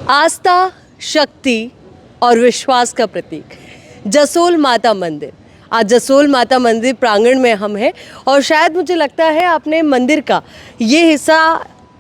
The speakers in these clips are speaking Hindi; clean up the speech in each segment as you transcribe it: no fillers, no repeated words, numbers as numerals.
आस्था, शक्ति और विश्वास का प्रतीक जसोल माता मंदिर। आज जसोल माता मंदिर प्रांगण में हम हैं और शायद मुझे लगता है आपने मंदिर का ये हिस्सा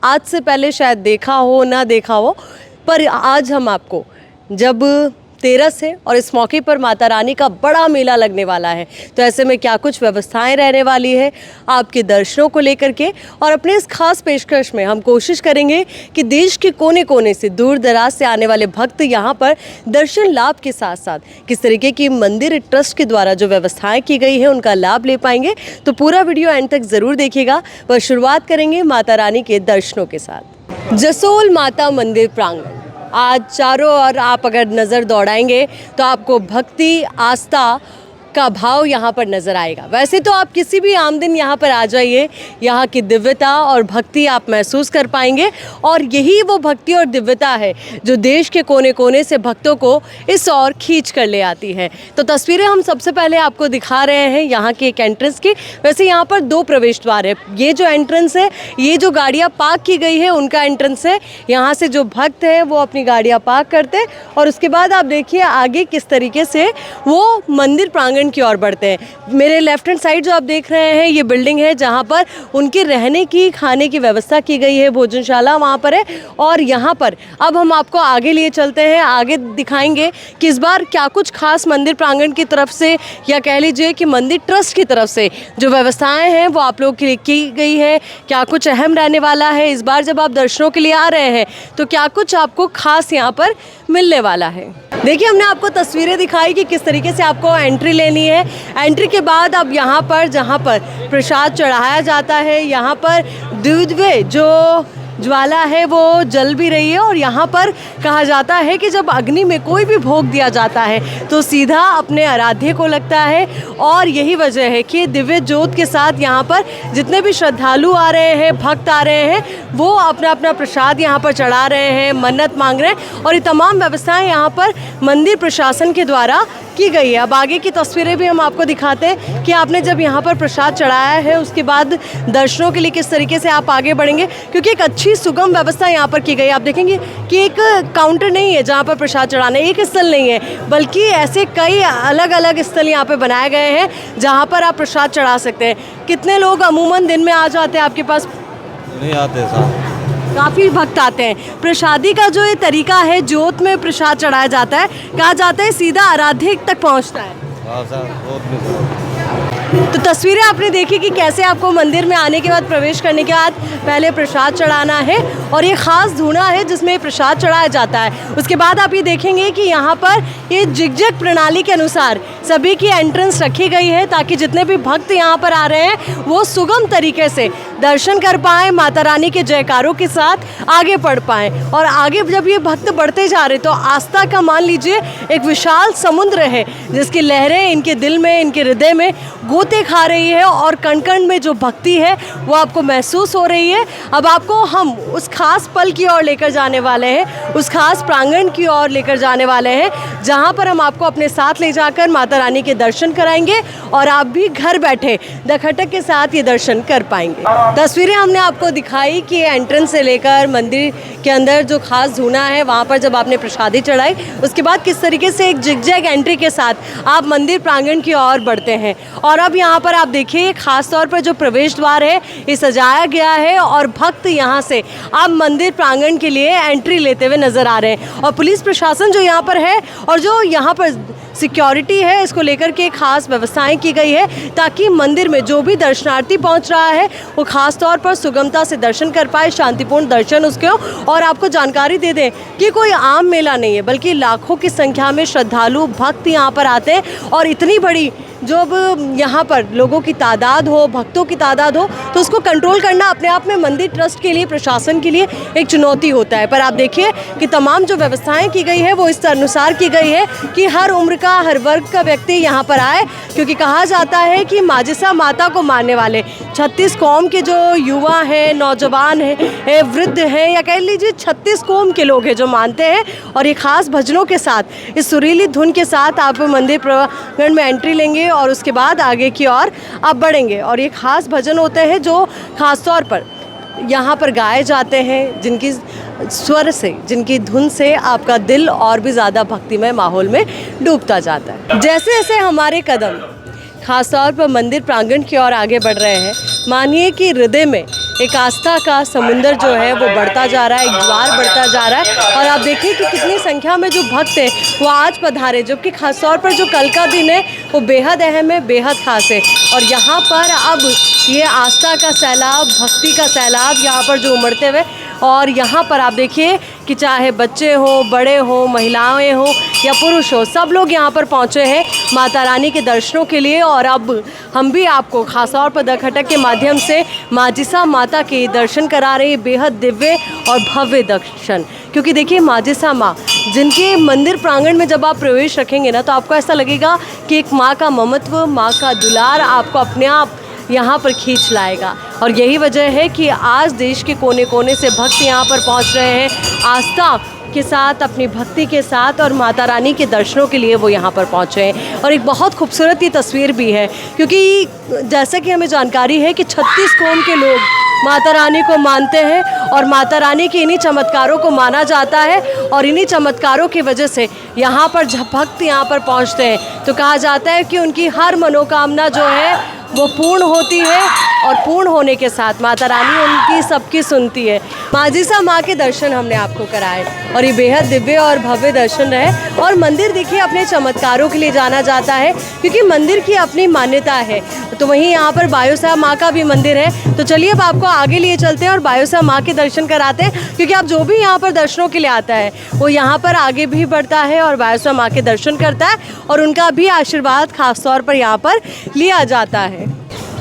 आज से पहले शायद देखा हो ना देखा हो, पर आज हम आपको जब 13 से और इस मौके पर माता रानी का बड़ा मेला लगने वाला है, तो ऐसे में क्या कुछ व्यवस्थाएं रहने वाली है आपके दर्शनों को लेकर के। और अपने इस खास पेशकश में हम कोशिश करेंगे कि देश के कोने कोने से, दूर दराज से आने वाले भक्त यहाँ पर दर्शन लाभ के साथ साथ किस तरीके की मंदिर ट्रस्ट के द्वारा जो व्यवस्थाएं की गई है उनका लाभ ले पाएंगे। तो पूरा वीडियो एंड तक ज़रूर देखिएगा। पर शुरुआत करेंगे माता रानी के दर्शनों के साथ। जसोल माता मंदिर प्रांगण आज चारों ओर आप अगर नज़र दौड़ाएंगे तो आपको भक्ति, आस्था का भाव यहाँ पर नज़र आएगा। वैसे तो आप किसी भी आम दिन यहाँ पर आ जाइए, यहाँ की दिव्यता और भक्ति आप महसूस कर पाएंगे। और यही वो भक्ति और दिव्यता है जो देश के कोने कोने से भक्तों को इस ओर खींच कर ले आती है। तो तस्वीरें हम सबसे पहले आपको दिखा रहे हैं यहाँ की एक एंट्रेंस की। वैसे यहाँ पर 2 प्रवेश द्वार है। ये जो एंट्रेंस है, ये जो गाड़ियाँ पार्क की गई है उनका एंट्रेंस है। यहाँ से जो भक्त हैं वो अपनी गाड़ियाँ पार्क करते हैं और उसके बाद आप देखिए आगे किस तरीके से वो मंदिर प्रांगण की ओर बढ़ते हैं। मेरे लेफ्ट हैंड साइड जो आप देख रहे हैं ये बिल्डिंग है जहां पर उनके रहने की, खाने की व्यवस्था की गई है, भोजनशाला वहां पर है। और यहां पर अब हम आपको आगे लिए चलते हैं, आगे दिखाएंगे कि इस बार क्या कुछ खास मंदिर प्रांगण की तरफ से या कह लीजिए कि मंदिर ट्रस्ट की तरफ से जो व्यवस्थाएं हैं वो आप लोगों के लिए की गई है। क्या कुछ अहम रहने वाला है इस बार जब आप दर्शनों के लिए आ रहे हैं, तो क्या कुछ आपको खास यहाँ पर मिलने वाला है। देखिए, हमने आपको तस्वीरें दिखाई कि किस तरीके से आपको एंट्री लेनी है। एंट्री के बाद अब यहाँ पर जहाँ पर प्रसाद चढ़ाया जाता है, यहाँ पर दिव्य जो ज्वाला है वो जल भी रही है। और यहाँ पर कहा जाता है कि जब अग्नि में कोई भी भोग दिया जाता है तो सीधा अपने आराध्य को लगता है। और यही वजह है कि दिव्य ज्योत के साथ यहाँ पर जितने भी श्रद्धालु आ रहे हैं, भक्त आ रहे हैं, वो अपना अपना प्रसाद यहाँ पर चढ़ा रहे हैं, मन्नत मांग रहे हैं। और ये तमाम व्यवस्थाएं यहाँ पर मंदिर प्रशासन के द्वारा की गई है। अब आगे की तस्वीरें भी हम आपको दिखाते हैं कि आपने जब यहाँ पर प्रसाद चढ़ाया है उसके बाद दर्शनों के लिए किस तरीके से आप आगे बढ़ेंगे, क्योंकि एक अच्छी सुगम व्यवस्था यहाँ पर की गई है। आप देखेंगे कि एक काउंटर नहीं है जहाँ पर प्रसाद चढ़ाना, एक स्थल नहीं है, बल्कि ऐसे कई अलग अलग स्थल यहाँ पर बनाए गए हैं जहाँ पर आप प्रसाद चढ़ा सकते हैं। कितने लोग अमूमन दिन में आ जाते हैं आपके पास? नहीं आते साहब, काफ़ी भक्त आते हैं। प्रसादी का जो ये तरीका है, ज्योत में प्रसाद चढ़ाया जाता है, कहा जाता है सीधा आराध्य तक पहुंचता है। तो तस्वीरें आपने देखी कि कैसे आपको मंदिर में आने के बाद, प्रवेश करने के बाद पहले प्रसाद चढ़ाना है और ये खास धूना है जिसमें प्रसाद चढ़ाया जाता है। उसके बाद आप ये देखेंगे कि यहाँ पर ये जिगजैग प्रणाली के अनुसार सभी की एंट्रेंस रखी गई है ताकि जितने भी भक्त यहाँ पर आ रहे हैं वो सुगम तरीके से दर्शन कर पाएँ, माता रानी के जयकारों के साथ आगे बढ़ पाएँ। और आगे जब ये भक्त बढ़ते जा रहे तो आस्था का मान लीजिए एक विशाल समुद्र है जिसकी लहरें इनके दिल में, इनके हृदय में गोते खा रही है और कण कण में जो भक्ति है वो आपको महसूस हो रही है। अब आपको हम उस खास पल की ओर लेकर जाने वाले हैं, उस खास प्रांगण की ओर लेकर जाने वाले हैं जहां पर हम आपको अपने साथ ले जाकर माता रानी के दर्शन कराएंगे और आप भी घर बैठे दखटक के साथ ये दर्शन कर पाएंगे। तस्वीरें हमने आपको दिखाई कि एंट्रेंस से लेकर मंदिर के अंदर जो खास धूना है वहाँ पर जब आपने प्रसादी चढ़ाई उसके बाद किस तरीके से एक जिगजैग एंट्री के साथ आप मंदिर प्रांगण की ओर बढ़ते हैं। और अब यहाँ पर आप देखिए खास तौर पर जो प्रवेश द्वार है ये सजाया गया है और भक्त यहाँ से आप मंदिर प्रांगण के लिए एंट्री लेते हुए नजर आ रहे हैं। और पुलिस प्रशासन जो यहाँ पर है और जो यहाँ पर सिक्योरिटी है, इसको लेकर के खास व्यवस्थाएं की गई है ताकि मंदिर में जो भी दर्शनार्थी पहुंच रहा है वो खास तौर पर सुगमता से दर्शन कर पाए, शांतिपूर्ण दर्शन उसके हो। और आपको जानकारी दे दें कि कोई आम मेला नहीं है, बल्कि लाखों की संख्या में श्रद्धालु भक्त यहाँ पर आते हैं। और इतनी बड़ी जो अब यहाँ पर लोगों की तादाद हो, भक्तों की तादाद हो, तो उसको कंट्रोल करना अपने आप में मंदिर ट्रस्ट के लिए, प्रशासन के लिए एक चुनौती होता है। पर आप देखिए कि तमाम जो व्यवस्थाएं की गई है वो इस अनुसार की गई है कि हर उम्र का, हर वर्ग का व्यक्ति यहाँ पर आए, क्योंकि कहा जाता है कि माजिसा माता को मानने वाले 36 कौम के जो युवा हैं, नौजवान हैं, वृद्ध हैं, या कह लीजिए 36 कौम के लोग हैं जो मानते हैं। और ये खास भजनों के साथ, इस सुरीली धुन के साथ आप मंदिर प्रांगण में एंट्री लेंगे और उसके बाद आगे की ओर आप बढ़ेंगे। और ये खास भजन होते हैं जो खास तौर पर यहाँ पर गाए जाते हैं, जिनकी स्वर से, जिनकी धुन से आपका दिल और भी ज़्यादा भक्तिमय माहौल में डूबता जाता है। जैसे जैसे हमारे कदम खासतौर पर मंदिर प्रांगण की ओर आगे बढ़ रहे हैं, मानिए कि हृदय में एक आस्था का समुंदर जो है वो बढ़ता जा रहा है, एक ज्वार बढ़ता जा रहा है। और आप देखिए कि कितनी संख्या में जो भक्त हैं वो आज पधारे, जबकि खासतौर पर जो कल का दिन है वो बेहद अहम है, बेहद खास है। और यहाँ पर अब ये आस्था का सैलाब, भक्ति का सैलाब यहाँ पर जो उमड़ते हुए, और यहाँ पर आप देखिए कि चाहे बच्चे हो, बड़े हो, महिलाएं हो या पुरुष हो, सब लोग यहाँ पर पहुँचे हैं माता रानी के दर्शनों के लिए। और अब हम भी आपको खासतौर पर द खटक के माध्यम से माजिसा माता के दर्शन करा रहे हैं, बेहद दिव्य और भव्य दर्शन। क्योंकि देखिए माजिसा माँ, जिनके मंदिर प्रांगण में जब आप प्रवेश रखेंगे ना, तो आपको ऐसा लगेगा कि एक माँ का ममत्व, माँ का दुलार आपको अपने आप यहाँ पर खींच लाएगा। और यही वजह है कि आज देश के कोने कोने से भक्त यहाँ पर पहुँच रहे हैं आस्था के साथ, अपनी भक्ति के साथ, और माता रानी के दर्शनों के लिए वो यहाँ पर पहुँचे हैं। और एक बहुत खूबसूरत ये तस्वीर भी है, क्योंकि जैसा कि हमें जानकारी है कि 36 कौम के लोग माता रानी को मानते हैं और माता रानी के इन्हीं चमत्कारों को माना जाता है। और इन्हीं चमत्कारों की वजह से यहाँ पर जब भक्त यहाँ पर पहुँचते हैं तो कहा जाता है कि उनकी हर मनोकामना जो है वो पूर्ण होती है, और पूर्ण होने के साथ माता रानी उनकी सबकी सुनती है। माजिसा माँ के दर्शन हमने आपको कराए और ये बेहद दिव्य और भव्य दर्शन रहे। और मंदिर देखिए अपने चमत्कारों के लिए जाना जाता है, क्योंकि मंदिर की अपनी मान्यता है। तो वहीं यहाँ पर बायोसा माँ का भी मंदिर है। तो चलिए अब आपको आगे लिए चलते हैं और बायोसा माँ के दर्शन कराते हैं, क्योंकि आप जो भी यहाँ पर दर्शनों के लिए आता है वो यहाँ पर आगे भी बढ़ता है और बायोसा माँ के दर्शन करता है, और उनका भी आशीर्वाद खासतौर पर यहाँ पर लिया जाता है।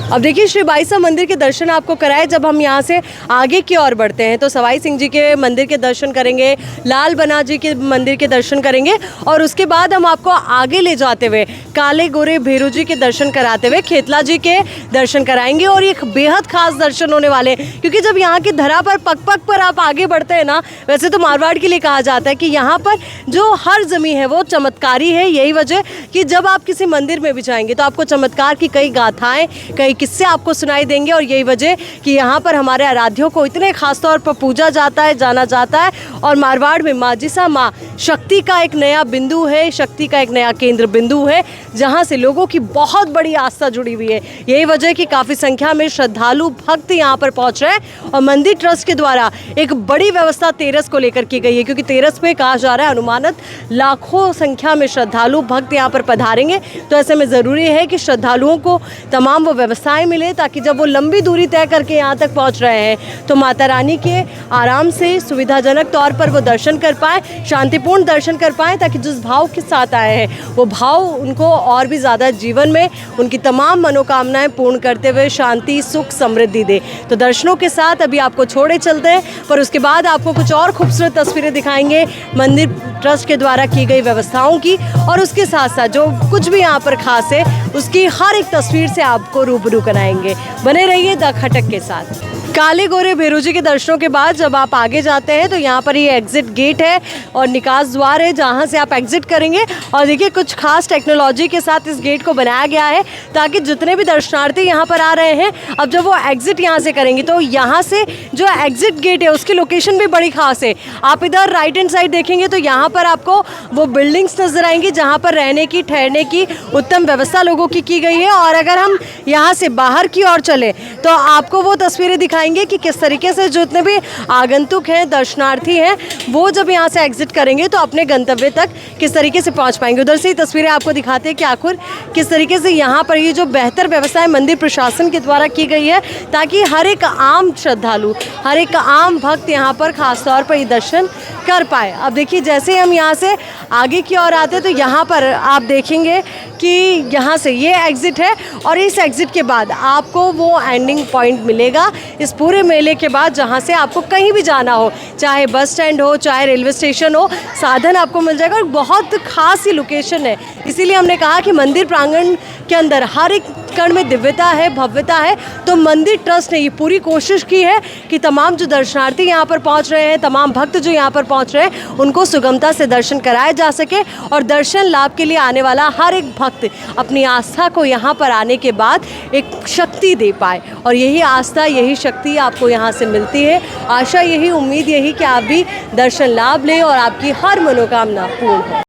अब देखिए श्री बाईसा मंदिर के दर्शन आपको कराए। जब हम यहाँ से आगे की ओर बढ़ते हैं तो सवाई सिंह जी के मंदिर के दर्शन करेंगे, लाल बना जी के मंदिर के दर्शन करेंगे, और उसके बाद हम आपको आगे ले जाते हुए काले गोरे भैरू जी के दर्शन कराते हुए खेतला जी के दर्शन कराएंगे। और ये बेहद खास दर्शन होने वाले हैं, क्योंकि जब यहाँ की धरा पर पग पग पर आप आगे बढ़ते हैं ना, वैसे तो मारवाड़ के लिए कहा जाता है कि यहाँ पर जो हर ज़मीन है वो चमत्कारी है। यही वजह कि जब आप किसी मंदिर में भी जाएंगे तो आपको चमत्कार की कई गाथाएँ, कई किस्से आपको सुनाई देंगे। और यही वजह कि यहाँ पर हमारे आराध्यों को इतने खास तौर पर पूजा जाता है, जाना जाता है। और मारवाड़ में माजिसा माँ शक्ति का एक नया बिंदु है, शक्ति का एक नया केंद्र बिंदु है, जहाँ से लोगों की बहुत बड़ी आस्था जुड़ी हुई है। यही वजह कि काफ़ी संख्या में श्रद्धालु भक्त यहाँ पर पहुँच रहे हैं। और मंदिर ट्रस्ट के द्वारा एक बड़ी व्यवस्था तेरस को लेकर की गई है, क्योंकि तेरस में कहा जा रहा है अनुमानत लाखों संख्या में श्रद्धालु भक्त यहाँ पर पधारेंगे। तो ऐसे में ज़रूरी है कि श्रद्धालुओं को तमाम वो व्यवस्थाएं मिले, ताकि जब वो लंबी दूरी तय करके यहाँ तक पहुँच रहे हैं तो माता रानी के आराम से सुविधाजनक तौर पर वो दर्शन कर पाएँ, शांतिपूर्ण दर्शन कर पाएँ, ताकि जिस भाव के साथ आए हैं वो भाव उनको और भी ज़्यादा जीवन में उनकी तमाम मनोकामनाएं पूर्ण करते हुए शांति, सुख, समृद्धि दे। तो दर्शनों के साथ अभी आपको छोड़े चलते हैं, पर उसके बाद आपको कुछ और खूबसूरत तस्वीरें दिखाएंगे मंदिर ट्रस्ट के द्वारा की गई व्यवस्थाओं की, और उसके साथ साथ जो कुछ भी यहाँ पर खास है उसकी हर एक तस्वीर से आपको रूबरू कराएंगे। बने रहिए द खटक के साथ। काले गोरे भैरू जी के दर्शनों के बाद जब आप आगे जाते हैं तो यहाँ पर ये एग्जिट गेट है और निकास द्वार है, जहाँ से आप एग्जिट करेंगे। और देखिए कुछ खास टेक्नोलॉजी के साथ इस गेट को बनाया गया है, ताकि जितने भी दर्शनार्थी यहाँ पर आ रहे हैं, अब जब वो एग्जिट यहाँ से करेंगे तो यहाँ से जो एग्जिट गेट है उसकी लोकेशन भी बड़ी खास है। आप इधर राइट हैंड साइड देखेंगे तो यहाँ पर आपको वो बिल्डिंग्स नजर आएंगी जहाँ पर रहने की, ठहरने की उत्तम व्यवस्था लोगों की गई है। और अगर हम यहाँ से बाहर की ओर चले तो आपको वो तस्वीरें दिखाएंगे कि किस तरीके से जितने भी आगंतुक हैं, दर्शनार्थी हैं, वो जब यहाँ से एग्जिट करेंगे तो अपने गंतव्य तक किस तरीके से पहुँच पाएंगे। उधर से ही तस्वीरें आपको दिखाते हैं कि आखिर किस तरीके से यहाँ पर ये जो बेहतर व्यवस्था मंदिर प्रशासन के द्वारा की गई है, ताकि हर एक आम श्रद्धालु, हर एक आम भक्त यहाँ पर खास तौर पर ये दर्शन कर पाए। अब देखिए जैसे हम यहाँ से आगे की ओर आते हैं तो यहाँ पर आप देखेंगे कि यहाँ से ये एग्ज़िट है, और इस एग्ज़िट के बाद आपको वो एंडिंग पॉइंट मिलेगा इस पूरे मेले के बाद, जहाँ से आपको कहीं भी जाना हो, चाहे बस स्टैंड हो, चाहे रेलवे स्टेशन हो, साधन आपको मिल जाएगा। और बहुत खास ही लोकेशन है, इसीलिए हमने कहा कि मंदिर प्रांगण के अंदर हर एक उत्कर्ण में दिव्यता है, भव्यता है। तो मंदिर ट्रस्ट ने ये पूरी कोशिश की है कि तमाम जो दर्शनार्थी यहाँ पर पहुँच रहे हैं, तमाम भक्त जो यहाँ पर पहुँच रहे हैं, उनको सुगमता से दर्शन कराया जा सके और दर्शन लाभ के लिए आने वाला हर एक भक्त अपनी आस्था को यहाँ पर आने के बाद एक शक्ति दे पाए। और यही आस्था, यही शक्ति आपको यहाँ से मिलती है। आशा यही, उम्मीद यही कि आप भी दर्शन लाभ लें और आपकी हर मनोकामना पूर्ण हो।